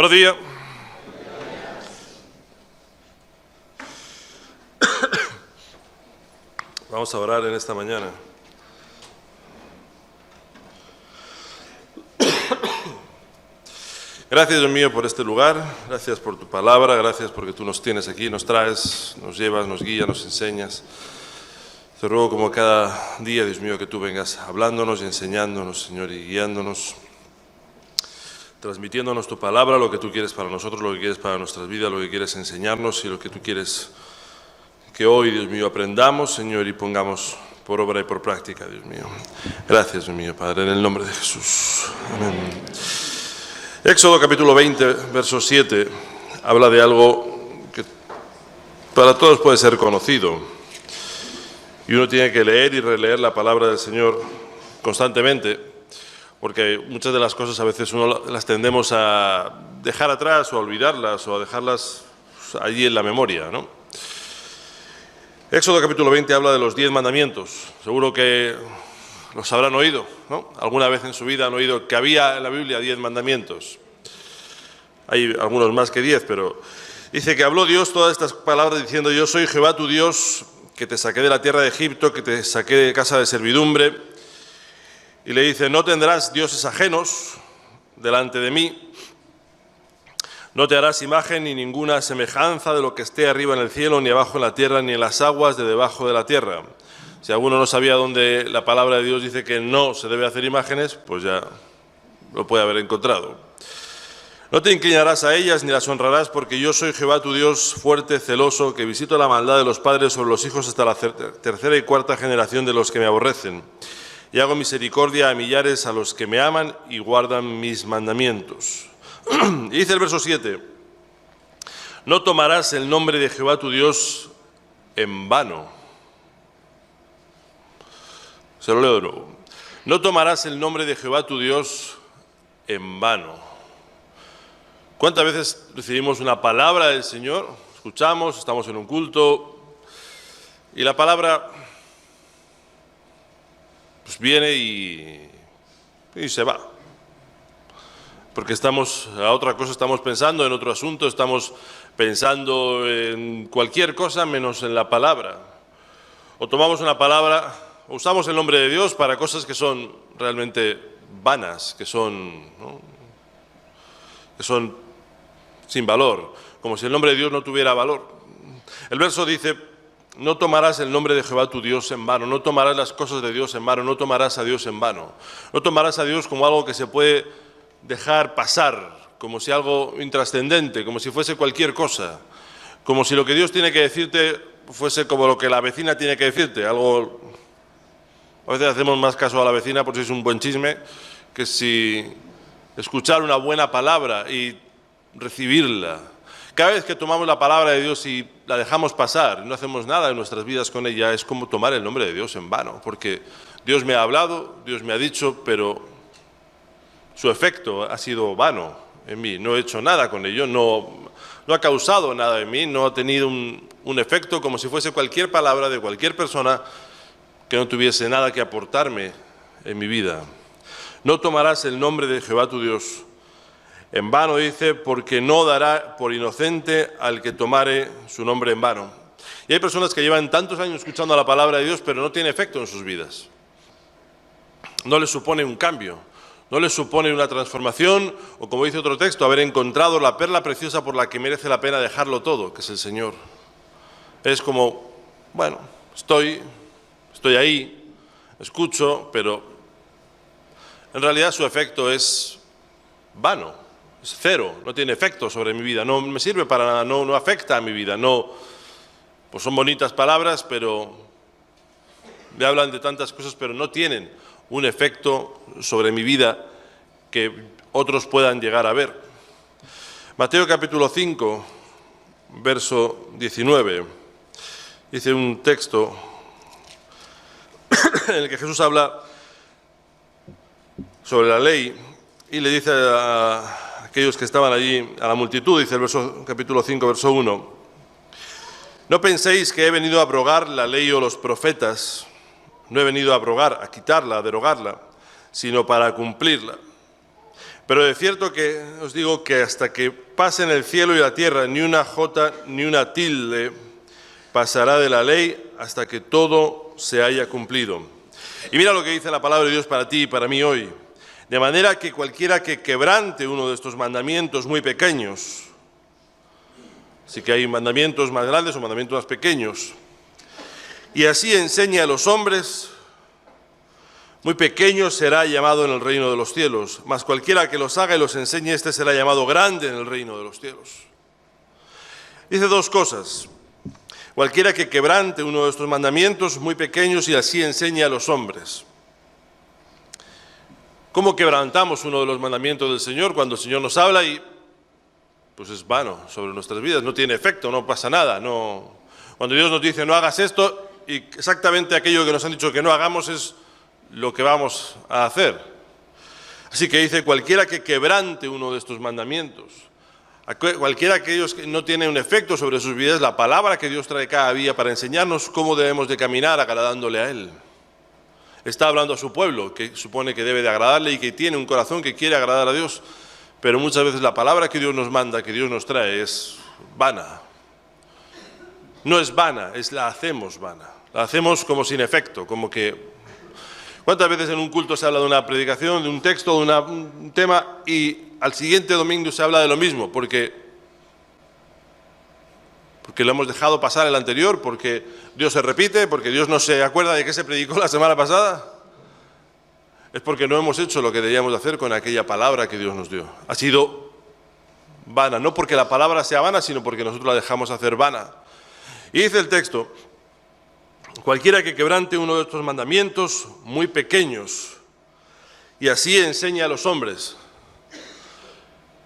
Buenos días. Vamos a orar en esta mañana. Gracias, Dios mío, por este lugar. Gracias por tu palabra. Gracias porque tú nos tienes aquí, nos traes, nos llevas, nos guías, nos enseñas. Te ruego como cada día, Dios mío, que tú vengas hablándonos y enseñándonos, Señor, y guiándonos, transmitiéndonos tu palabra, lo que tú quieres para nosotros, lo que quieres para nuestras vidas, lo que quieres enseñarnos y lo que tú quieres que hoy, Dios mío, aprendamos, Señor, y pongamos por obra y por práctica, Dios mío. Gracias, Dios mío, Padre, en el nombre de Jesús. Amén. Éxodo capítulo 20, verso 7, habla de algo que para todos puede ser conocido. Y uno tiene que leer y releer la palabra del Señor constantemente, porque muchas de las cosas a veces uno las tendemos a dejar atrás o a olvidarlas o a dejarlas allí en la memoria, ¿no? Éxodo capítulo 20 habla de los 10 mandamientos. Seguro que los habrán oído, ¿no? Alguna vez en su vida han oído que había en la Biblia 10 mandamientos. Hay algunos más que 10, pero dice que habló Dios todas estas palabras diciendo: yo soy Jehová tu Dios, que te saqué de la tierra de Egipto, que te saqué de casa de servidumbre. Y le dice: no tendrás dioses ajenos delante de mí. No te harás imagen ni ninguna semejanza de lo que esté arriba en el cielo, ni abajo en la tierra, ni en las aguas de debajo de la tierra. Si alguno no sabía dónde la palabra de Dios dice que no se debe hacer imágenes, pues ya lo puede haber encontrado. No te inclinarás a ellas ni las honrarás, porque yo soy Jehová tu Dios, fuerte, celoso, que visito la maldad de los padres sobre los hijos hasta la tercera y cuarta generación de los que me aborrecen. Y hago misericordia a millares a los que me aman y guardan mis mandamientos. Y dice el verso 7, no tomarás el nombre de Jehová tu Dios en vano. Se lo leo de nuevo. No tomarás el nombre de Jehová tu Dios en vano. ¿Cuántas veces recibimos una palabra del Señor? Escuchamos, estamos en un culto y la palabra pues viene y se va. Porque estamos a otra cosa, estamos pensando en otro asunto, estamos pensando en cualquier cosa menos en la palabra. O tomamos una palabra, o usamos el nombre de Dios para cosas que son realmente vanas, que son, ¿no?, que son sin valor, como si el nombre de Dios no tuviera valor. El verso dice: no tomarás el nombre de Jehová tu Dios en vano, no tomarás las cosas de Dios en vano, no tomarás a Dios en vano. No tomarás a Dios como algo que se puede dejar pasar, como si algo intrascendente, como si fuese cualquier cosa, como si lo que Dios tiene que decirte fuese como lo que la vecina tiene que decirte, algo. A veces hacemos más caso a la vecina por si es un buen chisme, que si escuchar una buena palabra y recibirla. Cada vez que tomamos la palabra de Dios y la dejamos pasar, y no hacemos nada en nuestras vidas con ella, es como tomar el nombre de Dios en vano, porque Dios me ha hablado, Dios me ha dicho, pero su efecto ha sido vano en mí. No he hecho nada con ello, no ha causado nada en mí, no ha tenido un efecto, como si fuese cualquier palabra de cualquier persona que no tuviese nada que aportarme en mi vida. No tomarás el nombre de Jehová tu Dios en vano, dice, porque no dará por inocente al que tomare su nombre en vano. Y hay personas que llevan tantos años escuchando la palabra de Dios, pero no tiene efecto en sus vidas. No les supone un cambio, no les supone una transformación, o como dice otro texto, haber encontrado la perla preciosa por la que merece la pena dejarlo todo, que es el Señor. Es como, bueno, estoy ahí, escucho, pero en realidad su efecto es vano, es cero, no tiene efecto sobre mi vida, no me sirve para nada, no afecta a mi vida, no, pues son bonitas palabras, pero me hablan de tantas cosas, pero no tienen un efecto sobre mi vida que otros puedan llegar a ver. Mateo capítulo 5, verso 19, dice un texto en el que Jesús habla sobre la ley y le dice a aquellos que estaban allí, a la multitud, dice el capítulo 5, verso 1, no penséis que he venido a abrogar la ley o los profetas. No he venido a abrogar, a quitarla, a derogarla, sino para cumplirla. Pero de cierto que os digo que hasta que pasen el cielo y la tierra, ni una jota ni una tilde pasará de la ley hasta que todo se haya cumplido. Y mira lo que dice la palabra de Dios para ti y para mí hoy. De manera que cualquiera que quebrante uno de estos mandamientos muy pequeños, así que hay mandamientos más grandes o mandamientos más pequeños, y así enseña a los hombres, muy pequeño será llamado en el reino de los cielos, mas cualquiera que los haga y los enseñe, este será llamado grande en el reino de los cielos. Dice dos cosas. Cualquiera que quebrante uno de estos mandamientos muy pequeños y así enseñe a los hombres. ¿Cómo quebrantamos uno de los mandamientos del Señor cuando el Señor nos habla y pues es vano sobre nuestras vidas? No tiene efecto, no pasa nada. No. Cuando Dios nos dice no hagas esto y exactamente aquello que nos han dicho que no hagamos es lo que vamos a hacer. Así que dice, cualquiera que quebrante uno de estos mandamientos, cualquiera que ellos no tienen un efecto sobre sus vidas, la palabra que Dios trae cada día para enseñarnos cómo debemos de caminar agradándole a Él. Está hablando a su pueblo, que supone que debe de agradarle y que tiene un corazón que quiere agradar a Dios, pero muchas veces la palabra que Dios nos manda, que Dios nos trae, es vana. No es vana, la hacemos vana. La hacemos como sin efecto, como que... ¿Cuántas veces en un culto se habla de una predicación, de un texto, de un tema y al siguiente domingo se habla de lo mismo? Porque lo hemos dejado pasar el anterior, porque Dios se repite, porque Dios no se acuerda de qué se predicó la semana pasada. Es porque no hemos hecho lo que debíamos de hacer con aquella palabra que Dios nos dio. Ha sido vana, no porque la palabra sea vana, sino porque nosotros la dejamos hacer vana. Y dice el texto... Cualquiera que quebrante uno de estos mandamientos muy pequeños y así enseñe a los hombres.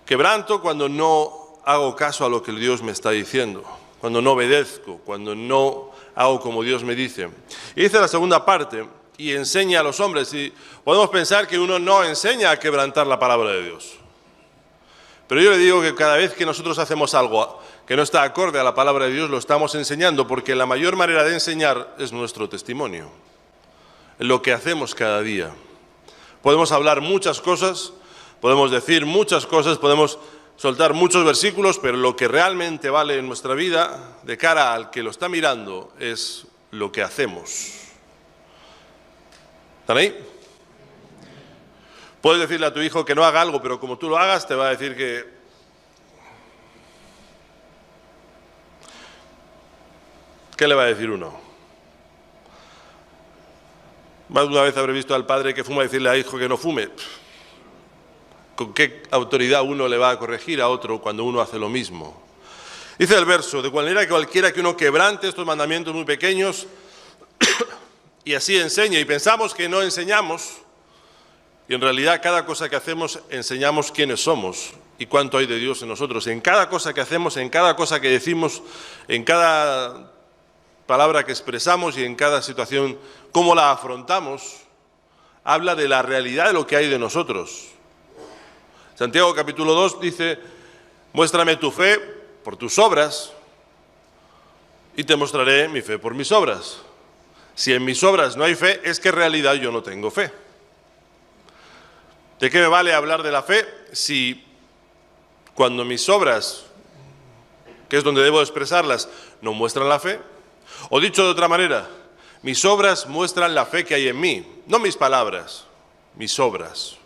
Quebranto cuando no hago caso a lo que Dios me está diciendo, cuando no obedezco, cuando no hago como Dios me dice. Y dice la segunda parte, y enseña a los hombres. Y podemos pensar que uno no enseña a quebrantar la palabra de Dios. Pero yo le digo que cada vez que nosotros hacemos algo que no está acorde a la palabra de Dios, lo estamos enseñando, porque la mayor manera de enseñar es nuestro testimonio, lo que hacemos cada día. Podemos hablar muchas cosas, podemos decir muchas cosas, podemos soltar muchos versículos, pero lo que realmente vale en nuestra vida, de cara al que lo está mirando, es lo que hacemos. ¿Están ahí? Puedes decirle a tu hijo que no haga algo, pero como tú lo hagas, te va a decir que... ¿Qué le va a decir uno? Más de una vez habré visto al padre que fuma decirle al hijo que no fume. ¿Con qué autoridad uno le va a corregir a otro cuando uno hace lo mismo? Dice el verso, de manera que cualquiera que uno quebrante estos mandamientos muy pequeños y así enseñe, y pensamos que no enseñamos, y en realidad cada cosa que hacemos enseñamos quiénes somos y cuánto hay de Dios en nosotros. En cada cosa que hacemos, en cada cosa que decimos, en cada palabra que expresamos y en cada situación, cómo la afrontamos, habla de la realidad de lo que hay de nosotros. Santiago capítulo 2 dice, muéstrame tu fe por tus obras y te mostraré mi fe por mis obras. Si en mis obras no hay fe, es que en realidad yo no tengo fe. ¿De qué me vale hablar de la fe si cuando mis obras, que es donde debo expresarlas, no muestran la fe? O dicho de otra manera, mis obras muestran la fe que hay en mí, no mis palabras, mis obras.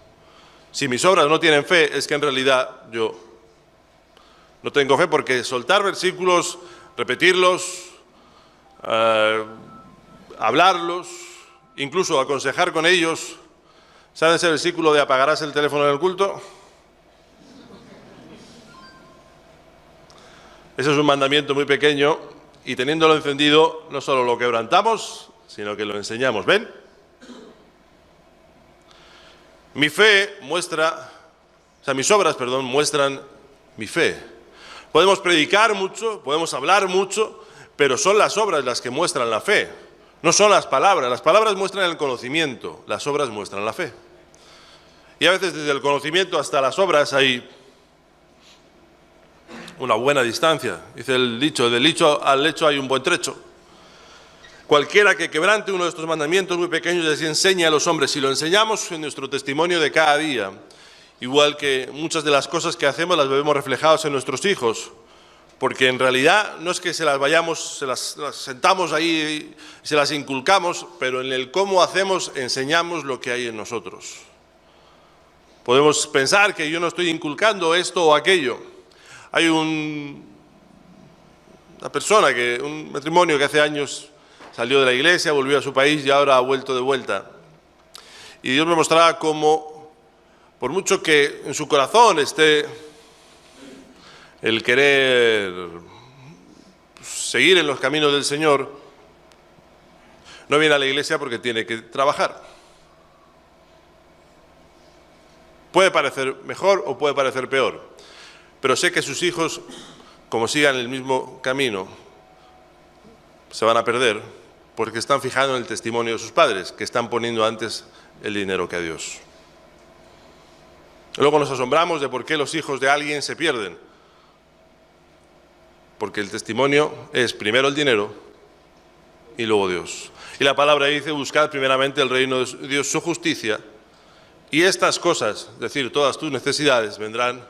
Si mis obras no tienen fe, es que en realidad yo no tengo fe, porque soltar versículos, repetirlos, hablarlos, incluso aconsejar con ellos. ¿Saben ese versículo de apagarás el teléfono en el culto? Ese es un mandamiento muy pequeño y teniéndolo encendido no solo lo quebrantamos, sino que lo enseñamos. ¿Ven? Mi fe muestra, mis obras, muestran mi fe. Podemos predicar mucho, podemos hablar mucho, pero son las obras las que muestran la fe. No son las palabras muestran el conocimiento, las obras muestran la fe. Y a veces desde el conocimiento hasta las obras hay una buena distancia. Dice el dicho, del dicho al hecho hay un buen trecho. Cualquiera que quebrante uno de estos mandamientos muy pequeños y así enseña a los hombres, si lo enseñamos en nuestro testimonio de cada día, igual que muchas de las cosas que hacemos las vemos reflejadas en nuestros hijos, porque en realidad no es que se las sentamos ahí y se las inculcamos, pero en el cómo hacemos enseñamos lo que hay en nosotros. Podemos pensar que yo no estoy inculcando esto o aquello. Hay un matrimonio que hace años salió de la iglesia, volvió a su país y ahora ha vuelto de vuelta. Y Dios me mostraba cómo, por mucho que en su corazón esté el querer seguir en los caminos del Señor, no viene a la iglesia porque tiene que trabajar. Puede parecer mejor o puede parecer peor, pero sé que sus hijos, como sigan el mismo camino, se van a perder porque están fijando en el testimonio de sus padres, que están poniendo antes el dinero que a Dios. Luego nos asombramos de por qué los hijos de alguien se pierden. Porque el testimonio es primero el dinero y luego Dios. Y la palabra dice, buscad primeramente el reino de Dios, su justicia, y estas cosas, es decir, todas tus necesidades, vendrán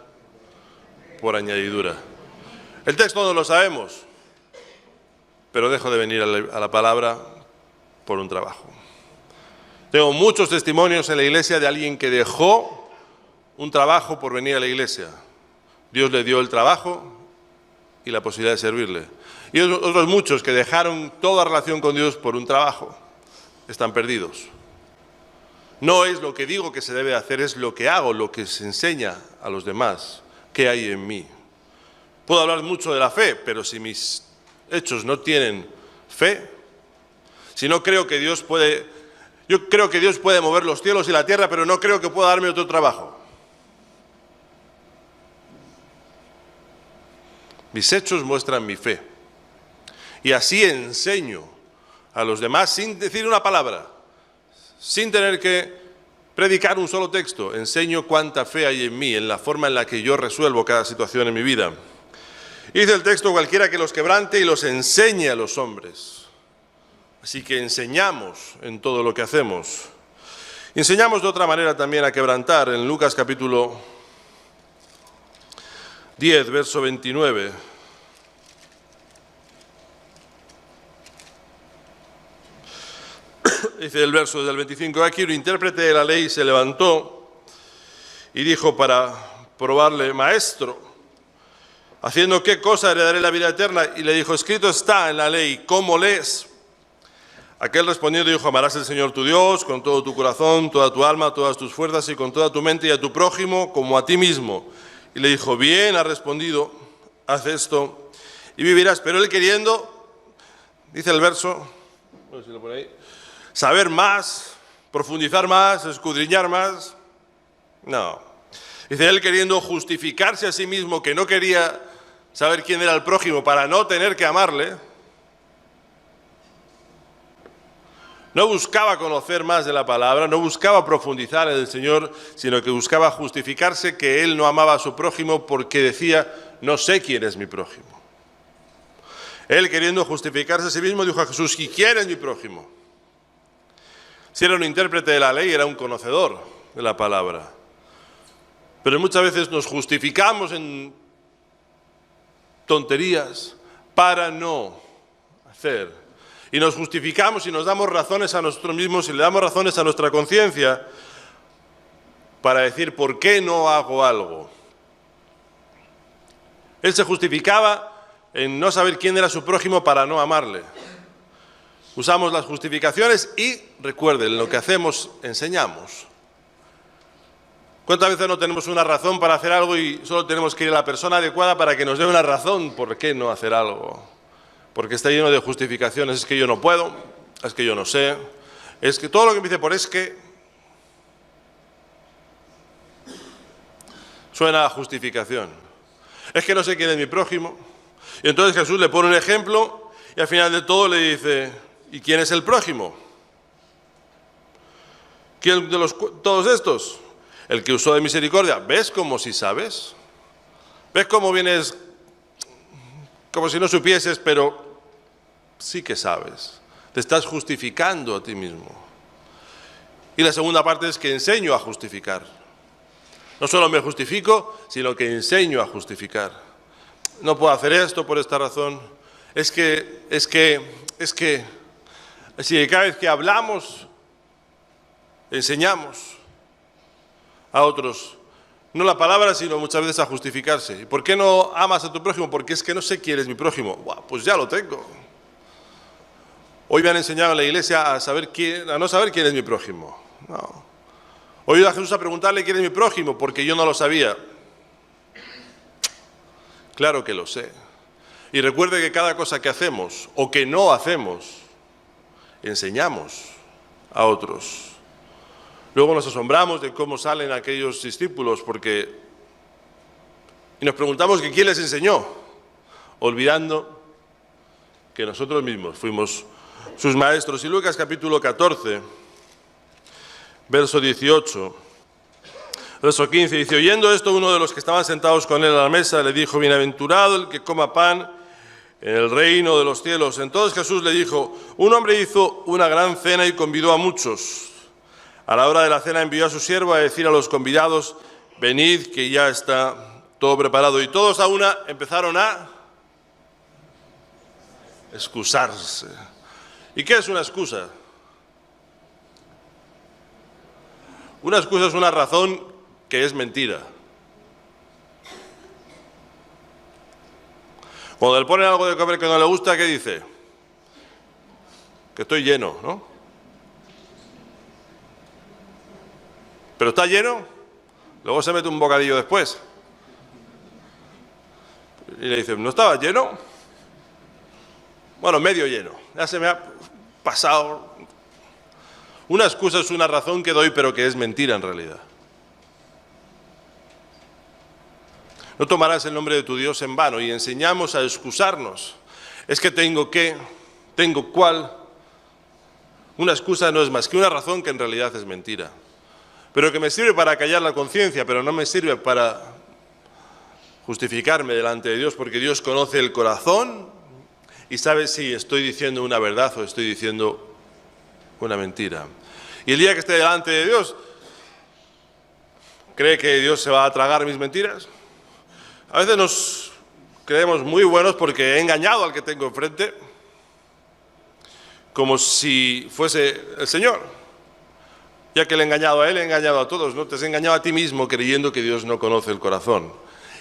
por añadidura. El texto no lo sabemos, pero dejo de venir a la palabra por un trabajo. Tengo muchos testimonios en la iglesia de alguien que dejó un trabajo por venir a la iglesia. Dios le dio el trabajo y la posibilidad de servirle. Y otros muchos que dejaron toda relación con Dios por un trabajo. Están perdidos. No es lo que digo que se debe hacer, es lo que hago, lo que se enseña a los demás, qué hay en mí. Puedo hablar mucho de la fe, pero si mis hechos no tienen fe, si no creo que Dios puede... Yo creo que Dios puede mover los cielos y la tierra, pero no creo que pueda darme otro trabajo. Mis hechos muestran mi fe. Y así enseño a los demás sin decir una palabra, sin tener que predicar un solo texto. Enseño cuánta fe hay en mí, en la forma en la que yo resuelvo cada situación en mi vida. Y dice el texto, cualquiera que los quebrante y los enseñe a los hombres. Así que enseñamos en todo lo que hacemos. Enseñamos de otra manera también a quebrantar. En Lucas capítulo 10, verso 29. Dice el verso desde el 25. Aquí un intérprete de la ley se levantó y dijo para probarle, maestro, ¿haciendo qué cosa heredaré la vida eterna? Y le dijo, escrito está en la ley, ¿cómo lees? Aquel respondiendo dijo, amarás al Señor tu Dios con todo tu corazón, toda tu alma, todas tus fuerzas y con toda tu mente y a tu prójimo como a ti mismo. Y le dijo, bien, ha respondido, haz esto y vivirás. Pero él queriendo, dice el verso, no sé si lo pone ahí, saber más, profundizar más, escudriñar más, no. Dice él queriendo justificarse a sí mismo, que no quería saber quién era el prójimo para no tener que amarle. No buscaba conocer más de la palabra, no buscaba profundizar en el Señor, sino que buscaba justificarse que él no amaba a su prójimo porque decía, no sé quién es mi prójimo. Él, queriendo justificarse a sí mismo, dijo a Jesús, ¿y quién es mi prójimo? Si era un intérprete de la ley, era un conocedor de la palabra. Pero muchas veces nos justificamos en tonterías para no hacer. Y nos justificamos y nos damos razones a nosotros mismos y le damos razones a nuestra conciencia para decir por qué no hago algo. Él se justificaba en no saber quién era su prójimo para no amarle. Usamos las justificaciones y, recuerden, lo que hacemos, enseñamos. ¿Cuántas veces no tenemos una razón para hacer algo y solo tenemos que ir a la persona adecuada para que nos dé una razón por qué no hacer algo? Porque está lleno de justificaciones, es que yo no puedo, es que yo no sé, es que todo lo que me dice por es que suena a justificación. Es que no sé quién es mi prójimo. Y entonces Jesús le pone un ejemplo y al final de todo le dice, ¿y quién es el prójimo? ¿Quién de todos estos? El que usó de misericordia. ¿Ves como si sabes? ¿Ves cómo vienes como si no supieses, pero sí que sabes? Te estás justificando a ti mismo. Y la segunda parte es que enseño a justificar. No solo me justifico, sino que enseño a justificar. No puedo hacer esto por esta razón. Es que, así cada vez que hablamos, enseñamos a otros, no la palabra, sino muchas veces a justificarse. ¿Y por qué no amas a tu prójimo? Porque es que no sé quién es mi prójimo. Buah, pues ya lo tengo. Hoy me han enseñado en la iglesia a no saber quién es mi prójimo. No. Hoy he ido a Jesús a preguntarle quién es mi prójimo, porque yo no lo sabía. Claro que lo sé. Y recuerde que cada cosa que hacemos o que no hacemos, enseñamos a otros. Luego nos asombramos de cómo salen aquellos discípulos y nos preguntamos que quién les enseñó, olvidando que nosotros mismos fuimos sus maestros. Y Lucas capítulo 14, verso 18, verso 15, dice: oyendo esto, uno de los que estaban sentados con él a la mesa le dijo: bienaventurado el que coma pan en el reino de los cielos. Entonces Jesús le dijo: un hombre hizo una gran cena y convidó a muchos. A la hora de la cena envió a su siervo a decir a los convidados: venid, que ya está todo preparado. Y todos a una empezaron a excusarse. ¿Y qué es una excusa? Una excusa es una razón que es mentira. Cuando le ponen algo de comer que no le gusta, ¿qué dice? Que estoy lleno, ¿no? Pero está lleno, luego se mete un bocadillo después. Y le dicen: ¿no estaba lleno? Bueno, medio lleno, ya se me ha pasado. Una excusa es una razón que doy, pero que es mentira en realidad. No tomarás el nombre de tu Dios en vano, y enseñamos a excusarnos. Es que tengo cual. Una excusa no es más que una razón que en realidad es mentira, pero que me sirve para callar la conciencia, pero no me sirve para justificarme delante de Dios, porque Dios conoce el corazón y sabe si estoy diciendo una verdad o estoy diciendo una mentira. Y el día que esté delante de Dios, ¿cree que Dios se va a tragar mis mentiras? A veces nos creemos muy buenos porque he engañado al que tengo enfrente, como si fuese el Señor. Ya que le he engañado a él, he engañado a todos, ¿no? Te has engañado a ti mismo creyendo que Dios no conoce el corazón.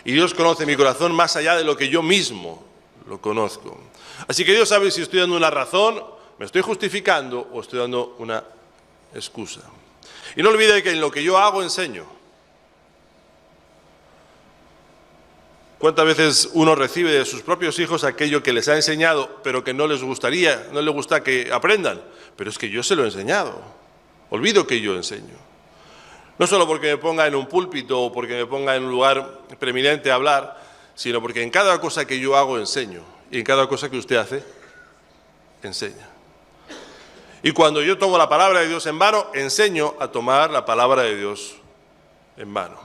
Y Dios conoce mi corazón más allá de lo que yo mismo lo conozco. Así que Dios sabe si estoy dando una razón, me estoy justificando o estoy dando una excusa. Y no olvide que en lo que yo hago enseño. ¿Cuántas veces uno recibe de sus propios hijos aquello que les ha enseñado, pero que no les gusta que aprendan? Pero es que yo se lo he enseñado. Olvido que yo enseño. No solo porque me ponga en un púlpito o porque me ponga en un lugar preeminente a hablar, sino porque en cada cosa que yo hago enseño. Y en cada cosa que usted hace, enseña. Y cuando yo tomo la palabra de Dios en vano, enseño a tomar la palabra de Dios en vano.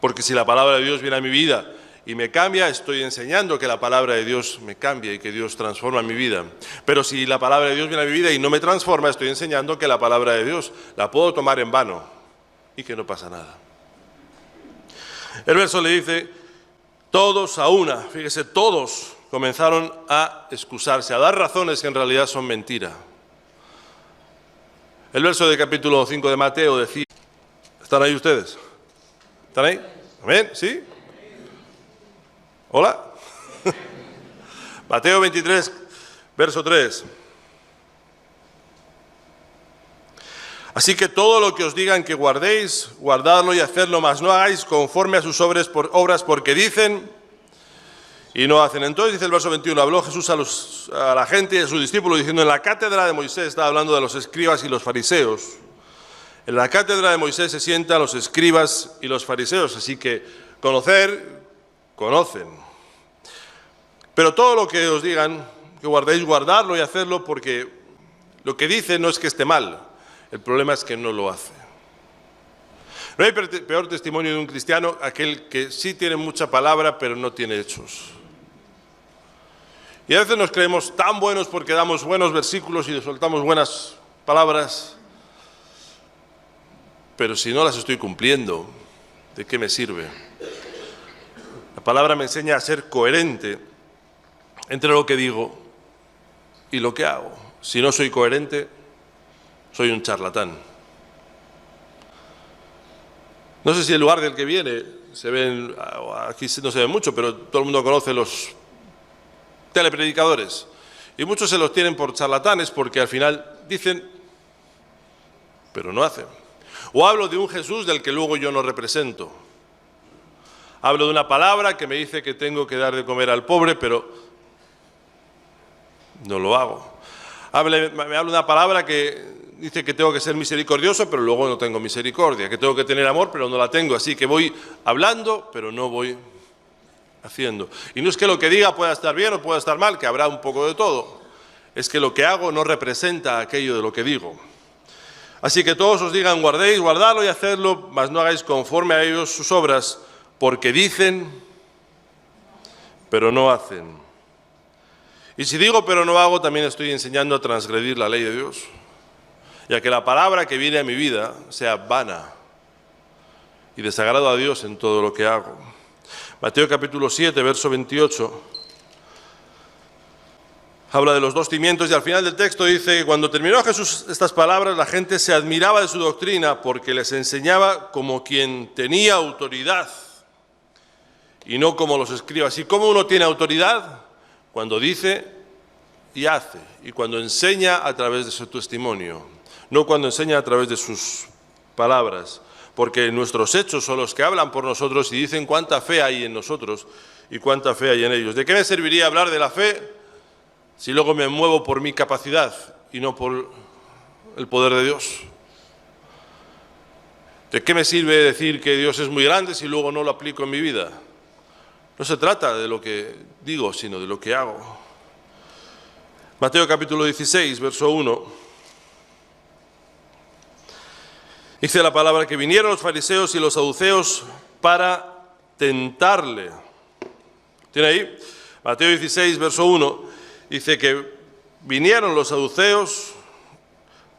Porque si la palabra de Dios viene a mi vida y me cambia, estoy enseñando que la palabra de Dios me cambia y que Dios transforma mi vida. Pero si la palabra de Dios viene a mi vida y no me transforma, estoy enseñando que la palabra de Dios la puedo tomar en vano y que no pasa nada. El verso le dice: todos a una, fíjese, todos comenzaron a excusarse, a dar razones que en realidad son mentira. El verso del capítulo 5 de Mateo decía: ¿están ahí ustedes? ¿Están ahí? ¿Amén? ¿Sí? ¿Hola? Mateo 23, verso 3. Así que todo lo que os digan que guardéis, guardadlo y hacedlo, mas no hagáis conforme a sus obras, porque dicen y no hacen. Entonces dice el verso 21, habló Jesús a la gente y a sus discípulos diciendo: en la cátedra de Moisés, estaba hablando de los escribas y los fariseos, en la cátedra de Moisés se sientan los escribas y los fariseos, así que conocen. Pero todo lo que os digan que guardéis, guardarlo y hacerlo, porque lo que dice no es que esté mal, el problema es que no lo hace. No hay peor testimonio de un cristiano aquel que sí tiene mucha palabra pero no tiene hechos. Y a veces nos creemos tan buenos porque damos buenos versículos y soltamos buenas palabras, pero si no las estoy cumpliendo, ¿de qué me sirve? La palabra me enseña a ser coherente entre lo que digo y lo que hago. Si no soy coherente, soy un charlatán. No sé si el lugar del que viene, aquí no se ve mucho, pero todo el mundo conoce los telepredicadores. Y muchos se los tienen por charlatanes porque al final dicen, pero no hacen. O hablo de un Jesús del que luego yo no represento. Hablo de una palabra que me dice que tengo que dar de comer al pobre, pero no lo hago. Me habla de una palabra que dice que tengo que ser misericordioso, pero luego no tengo misericordia. Que tengo que tener amor, pero no la tengo. Así que voy hablando, pero no voy haciendo. Y no es que lo que diga pueda estar bien o pueda estar mal, que habrá un poco de todo. Es que lo que hago no representa aquello de lo que digo. Así que todos os digan, guardadlo y hacedlo, mas no hagáis conforme a ellos sus obras, porque dicen, pero no hacen. Y si digo, pero no hago, también estoy enseñando a transgredir la ley de Dios, ya que la palabra que viene a mi vida sea vana y desagrado a Dios en todo lo que hago. Mateo capítulo 7, verso 28, habla de los dos cimientos y al final del texto dice que cuando terminó Jesús estas palabras, la gente se admiraba de su doctrina porque les enseñaba como quien tenía autoridad y no como los escribas. ¿Y cómo uno tiene autoridad? Cuando dice y hace, y cuando enseña a través de su testimonio, no cuando enseña a través de sus palabras, porque nuestros hechos son los que hablan por nosotros y dicen cuánta fe hay en nosotros y cuánta fe hay en ellos. ¿De qué me serviría hablar de la fe si luego me muevo por mi capacidad y no por el poder de Dios? ¿De qué me sirve decir que Dios es muy grande si luego no lo aplico en mi vida? No se trata de lo que digo, sino de lo que hago. Mateo capítulo 16, verso 1. Dice la palabra que vinieron los fariseos y los saduceos para tentarle. ¿Tiene ahí? Mateo 16, verso 1. Dice que vinieron los saduceos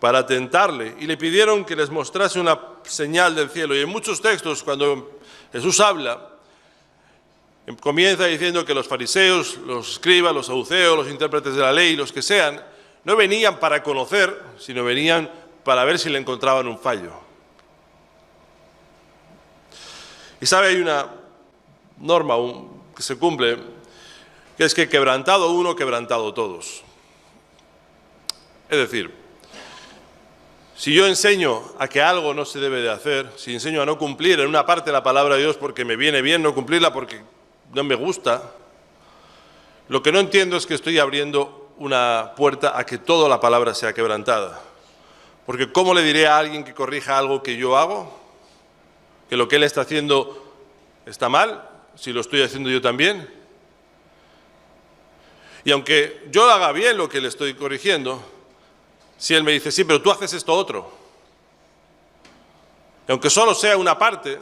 para tentarle y le pidieron que les mostrase una señal del cielo. Y en muchos textos, cuando Jesús habla, comienza diciendo que los fariseos, los escribas, los saduceos, los intérpretes de la ley, los que sean, no venían para conocer, sino venían para ver si le encontraban un fallo. Y sabe, hay una norma que se cumple, que es que quebrantado uno, quebrantado todos. Es decir, si yo enseño a que algo no se debe de hacer, si enseño a no cumplir en una parte de la palabra de Dios porque me viene bien no cumplirla porque no me gusta, lo que no entiendo es que estoy abriendo una puerta a que toda la palabra sea quebrantada. Porque ¿cómo le diré a alguien que corrija algo que yo hago? ¿Que lo que él está haciendo está mal? Si lo estoy haciendo yo también. Y aunque yo haga bien lo que le estoy corrigiendo, si él me dice, sí, pero tú haces esto otro. Y aunque solo sea una parte,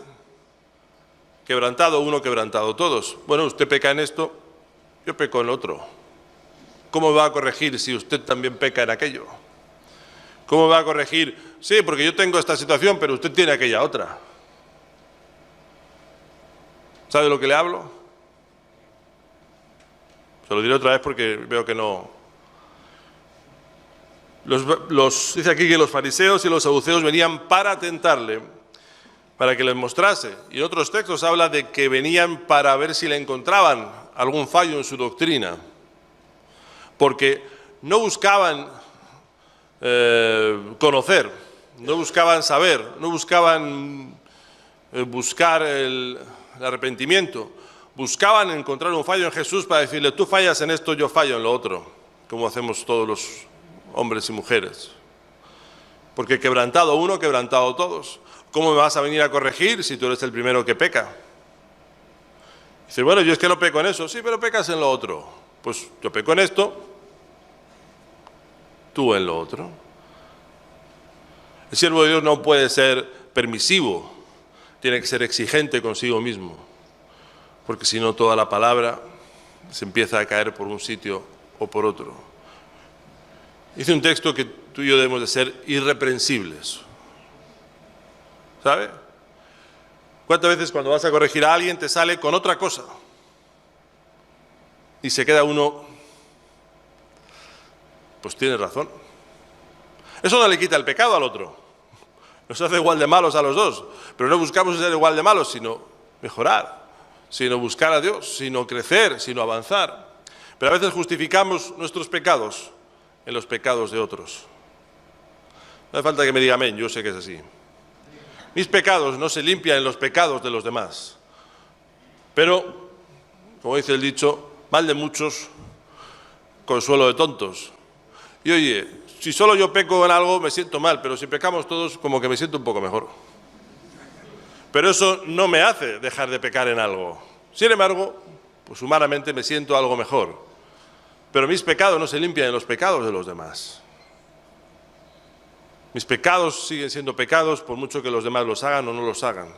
quebrantado uno, quebrantado todos. Bueno, usted peca en esto, yo peco en lo otro. ¿Cómo me va a corregir si usted también peca en aquello? ¿Cómo me va a corregir? Sí, porque yo tengo esta situación, pero usted tiene aquella otra. ¿Sabe de lo que le hablo? Se lo diré otra vez porque veo que no. Dice aquí que los fariseos y los saduceos venían para tentarle, para que les mostrase. Y en otros textos habla de que venían para ver si le encontraban algún fallo en su doctrina. Porque no buscaban conocer, no buscaban saber, no buscaban buscar el arrepentimiento. Buscaban encontrar un fallo en Jesús para decirle, tú fallas en esto, yo fallo en lo otro, como hacemos todos los hombres y mujeres. Porque quebrantado uno, quebrantado todos. ¿Cómo me vas a venir a corregir si tú eres el primero que peca? Dice, bueno, yo es que no peco en eso. Sí, pero pecas en lo otro. Pues yo peco en esto, tú en lo otro. El siervo de Dios no puede ser permisivo, tiene que ser exigente consigo mismo, porque si no toda la palabra se empieza a caer por un sitio o por otro. Dice un texto que tú y yo debemos de ser irreprensibles. ¿sabe? ¿Cuántas veces cuando vas a corregir a alguien te sale con otra cosa? Y se queda uno, pues tiene razón. Eso no le quita el pecado al otro. Nos hace igual de malos a los dos. Pero no buscamos ser igual de malos, sino mejorar, sino buscar a Dios, sino crecer, sino avanzar. Pero a veces justificamos nuestros pecados en los pecados de otros. No hace falta que me diga amén, yo sé que es así. Mis pecados no se limpian en los pecados de los demás. Pero, como dice el dicho, mal de muchos, consuelo de tontos. Y oye, si solo yo peco en algo me siento mal, pero si pecamos todos como que me siento un poco mejor. Pero eso no me hace dejar de pecar en algo. Sin embargo, pues humanamente me siento algo mejor. Pero mis pecados no se limpian en los pecados de los demás. Mis pecados siguen siendo pecados por mucho que los demás los hagan o no los hagan.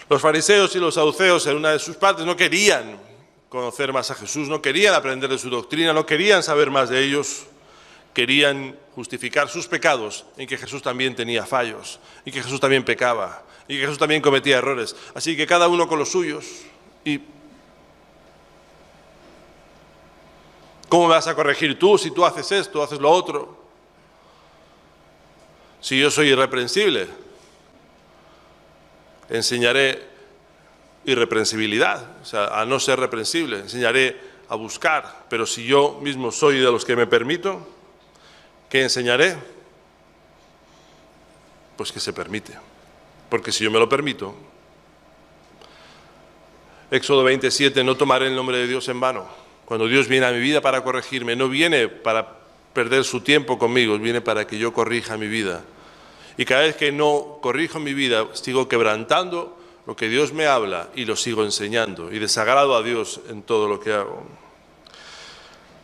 Los fariseos y los saduceos en una de sus partes no querían conocer más a Jesús, no querían aprender de su doctrina, no querían saber más de ellos. Querían justificar sus pecados en que Jesús también tenía fallos, y que Jesús también pecaba, y que Jesús también cometía errores. Así que cada uno con los suyos. ¿Y cómo me vas a corregir tú si tú haces esto, haces lo otro? Si yo soy irreprensible, enseñaré irreprensibilidad, o sea, a no ser reprensible, enseñaré a buscar. Pero si yo mismo soy de los que me permito, ¿qué enseñaré? Pues que se permite. Porque si yo me lo permito, Éxodo 27, no tomaré el nombre de Dios en vano. Cuando Dios viene a mi vida para corregirme, no viene para perder su tiempo conmigo, viene para que yo corrija mi vida. Y cada vez que no corrijo mi vida, sigo quebrantando lo que Dios me habla y lo sigo enseñando. Y desagrado a Dios en todo lo que hago.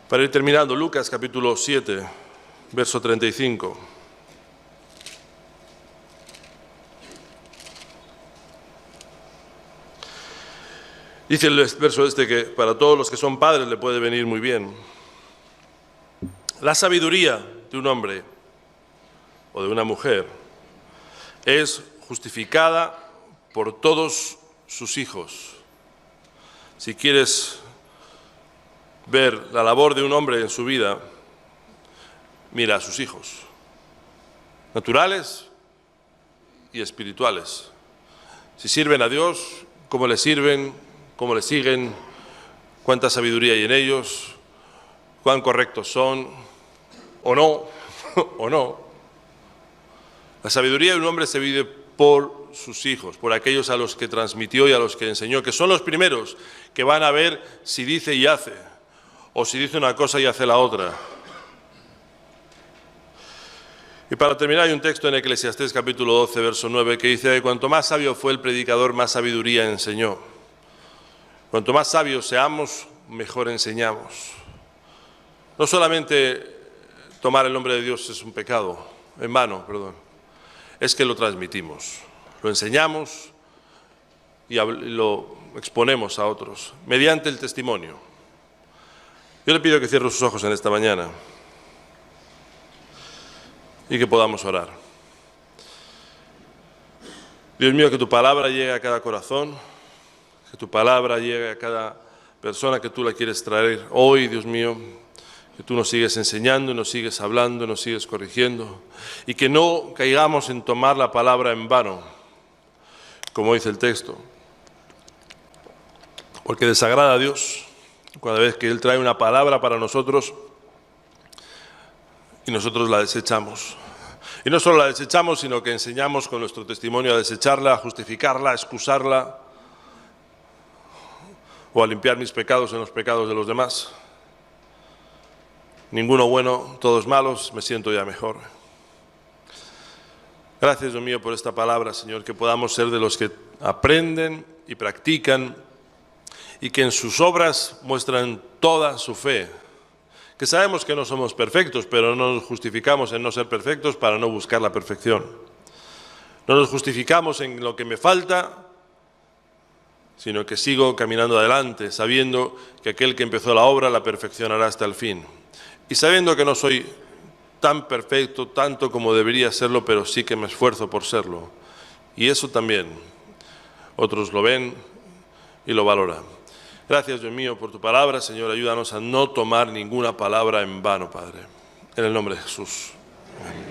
Para ir terminando, Lucas capítulo 7. Verso 35. Dice el verso este que para todos los que son padres le puede venir muy bien. La sabiduría de un hombre o de una mujer es justificada por todos sus hijos. Si quieres ver la labor de un hombre en su vida, mira a sus hijos, naturales y espirituales. Si sirven a Dios, cómo le sirven, cómo le siguen, cuánta sabiduría hay en ellos, cuán correctos son, o no, o no. La sabiduría de un hombre se vive por sus hijos, por aquellos a los que transmitió y a los que enseñó, que son los primeros que van a ver si dice y hace, o si dice una cosa y hace la otra. Y para terminar hay un texto en Eclesiastés capítulo 12, verso 9, que dice: cuanto más sabio fue el predicador, más sabiduría enseñó. Cuanto más sabios seamos, mejor enseñamos. No solamente tomar el nombre de Dios es un pecado, en vano, perdón, es que lo transmitimos, lo enseñamos y lo exponemos a otros, mediante el testimonio. Yo le pido que cierre sus ojos en esta mañana y que podamos orar. Dios mío, que tu palabra llegue a cada corazón, que tu palabra llegue a cada persona que tú la quieres traer hoy, Dios mío, que tú nos sigues enseñando, nos sigues hablando, nos sigues corrigiendo, y que no caigamos en tomar la palabra en vano, como dice el texto, porque desagrada a Dios cada vez que Él trae una palabra para nosotros y nosotros la desechamos. Y no solo la desechamos, sino que enseñamos con nuestro testimonio a desecharla, a justificarla, a excusarla, o a limpiar mis pecados en los pecados de los demás. Ninguno bueno, todos malos, me siento ya mejor. Gracias, Dios mío, por esta palabra, Señor, que podamos ser de los que aprenden y practican y que en sus obras muestran toda su fe. Que sabemos que no somos perfectos, pero no nos justificamos en no ser perfectos para no buscar la perfección. No nos justificamos en lo que me falta, sino que sigo caminando adelante, sabiendo que aquel que empezó la obra la perfeccionará hasta el fin. Y sabiendo que no soy tan perfecto, tanto como debería serlo, pero sí que me esfuerzo por serlo. Y eso también otros lo ven y lo valoran. Gracias, Dios mío, por tu palabra. Señor, ayúdanos a no tomar ninguna palabra en vano, Padre. En el nombre de Jesús. Amén.